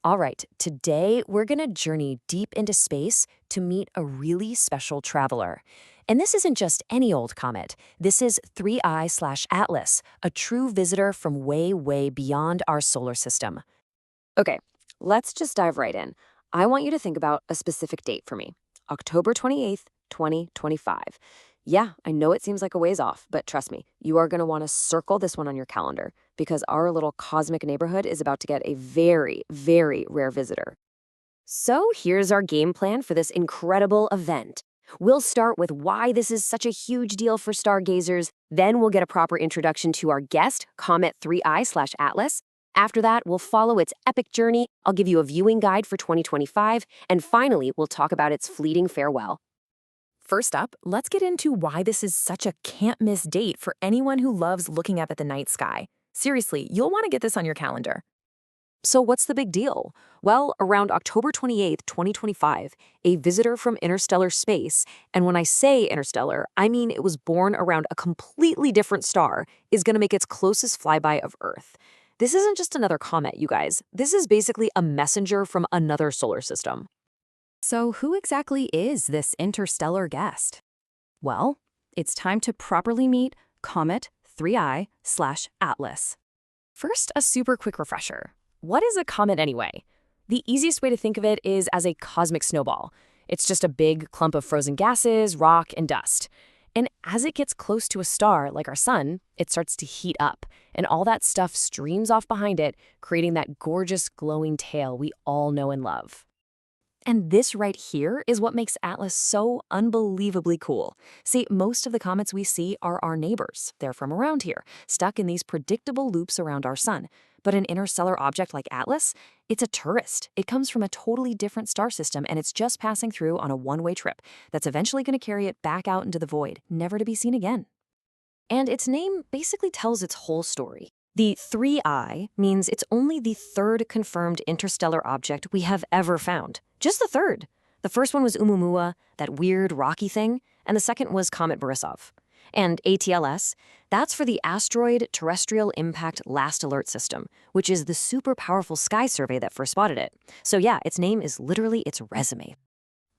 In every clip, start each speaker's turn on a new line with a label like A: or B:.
A: All right, today we're going to journey deep into space to meet a really special traveler. And this isn't just any old comet. This is 3I/Atlas, a true visitor from way, way beyond our solar system. Okay, let's just dive right in. I want you to think about a specific date for me. October 28th, 2025. Yeah, I know it seems like a ways off, but trust me, you are going to want to circle this one on your calendar because our little cosmic neighborhood is about to get a very, very rare visitor. So here's our game plan for this incredible event. We'll start with why this is such a huge deal for stargazers. Then we'll get a proper introduction to our guest, Comet 3I/Atlas. After that, we'll follow its epic journey. I'll give you a viewing guide for 2025. And finally, we'll talk about its fleeting farewell.
B: First up, let's get into why this is such a can't-miss date for anyone who loves looking up at the night sky. Seriously, you'll want to get this on your calendar.
A: So what's the big deal? Well, around October 28th, 2025, a visitor from interstellar space, and when I say interstellar, I mean it was born around a completely different star, is going to make its closest flyby of Earth. This isn't just another comet, you guys. This is basically a messenger from another solar system.
B: So who exactly is this interstellar guest? Well, it's time to properly meet Comet 3I/Atlas. First, a super quick refresher. What is a comet anyway? The easiest way to think of it is as a cosmic snowball. It's just a big clump of frozen gases, rock, and dust. And as it gets close to a star like our sun, it starts to heat up, and all that stuff streams off behind it, creating that gorgeous glowing tail we all know and love. And this right here is what makes Atlas so unbelievably cool. See, most of the comets we see are our neighbors. They're from around here, stuck in these predictable loops around our sun. But an interstellar object like Atlas, it's a tourist. It comes from a totally different star system, and it's just passing through on a one-way trip that's eventually going to carry it back out into the void, never to be seen again. And its name basically tells its whole story. The 3I means it's only the third confirmed interstellar object we have ever found. Just the third. The first one was Oumuamua, that weird rocky thing, and the second was Comet Borisov. And ATLS, that's for the Asteroid Terrestrial Impact Last Alert System, which is the super powerful sky survey that first spotted it. So yeah, its name is literally its resume.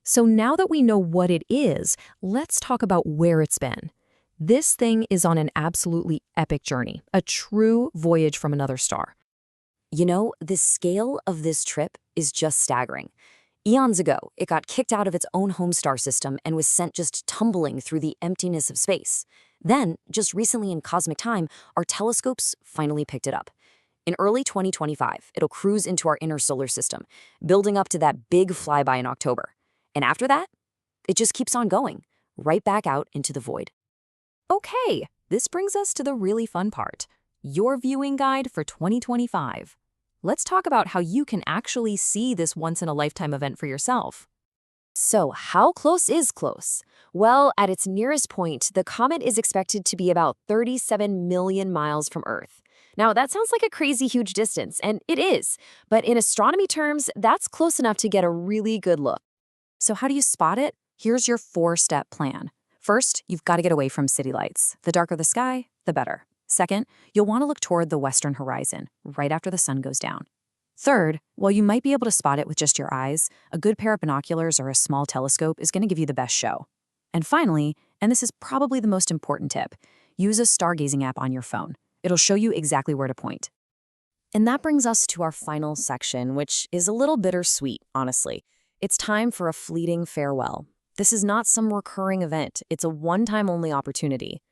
B: So now that we know what it is, let's talk about where it's been. This thing is on an absolutely epic journey, a true voyage from another star.
A: You know, the scale of this trip is just staggering. Eons ago, it got kicked out of its own home star system and was sent just tumbling through the emptiness of space. Then, just recently in cosmic time, our telescopes finally picked it up. In early 2025, it'll cruise into our inner solar system, building up to that big flyby in October. And after that, it just keeps on going, right back out into the void.
B: Okay, this brings us to the really fun part, your viewing guide for 2025. Let's talk about how you can actually see this once-in-a-lifetime event for yourself.
A: So how close is close? Well, at its nearest point, the comet is expected to be about 37 million miles from Earth. Now, that sounds like a crazy huge distance, and it is. But in astronomy terms, that's close enough to get a really good look.
B: So how do you spot it? Here's your 4-step plan. First, you've got to get away from city lights. The darker the sky, the better. Second, you'll want to look toward the western horizon, right after the sun goes down. Third, while you might be able to spot it with just your eyes, a good pair of binoculars or a small telescope is going to give you the best show. And finally, and this is probably the most important tip, use a stargazing app on your phone. It'll show you exactly where to point.
A: And that brings us to our final section, which is a little bittersweet, honestly. It's time for a fleeting farewell. This is not some recurring event. It's a one-time only opportunity.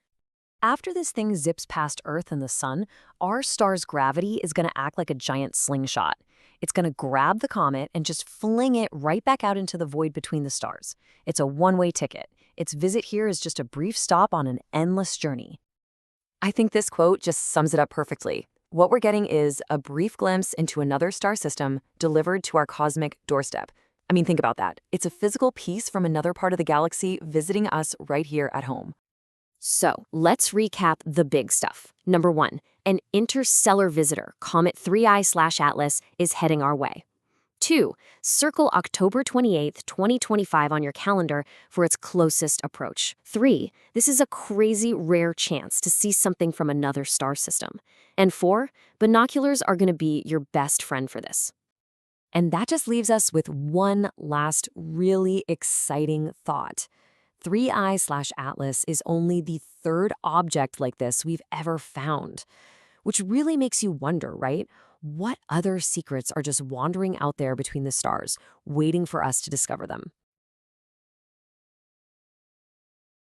A: After this thing zips past Earth and the sun, our star's gravity is going to act like a giant slingshot. It's going to grab the comet and just fling it right back out into the void between the stars. It's a one-way ticket. Its visit here is just a brief stop on an endless journey. I think this quote just sums it up perfectly. What we're getting is a brief glimpse into another star system delivered to our cosmic doorstep. I mean, think about that. It's a physical piece from another part of the galaxy visiting us right here at home. So let's recap the big stuff. Number 1, an interstellar visitor, Comet 3I/Atlas, is heading our way. 2, circle October 28th, 2025 on your calendar for its closest approach. 3, this is a crazy rare chance to see something from another star system. And 4, binoculars are going to be your best friend for this. And that just leaves us with one last really exciting thought. 3i/Atlas is only the third object like this we've ever found, which really makes you wonder, right? What other secrets are just wandering out there between the stars, waiting for us to discover them?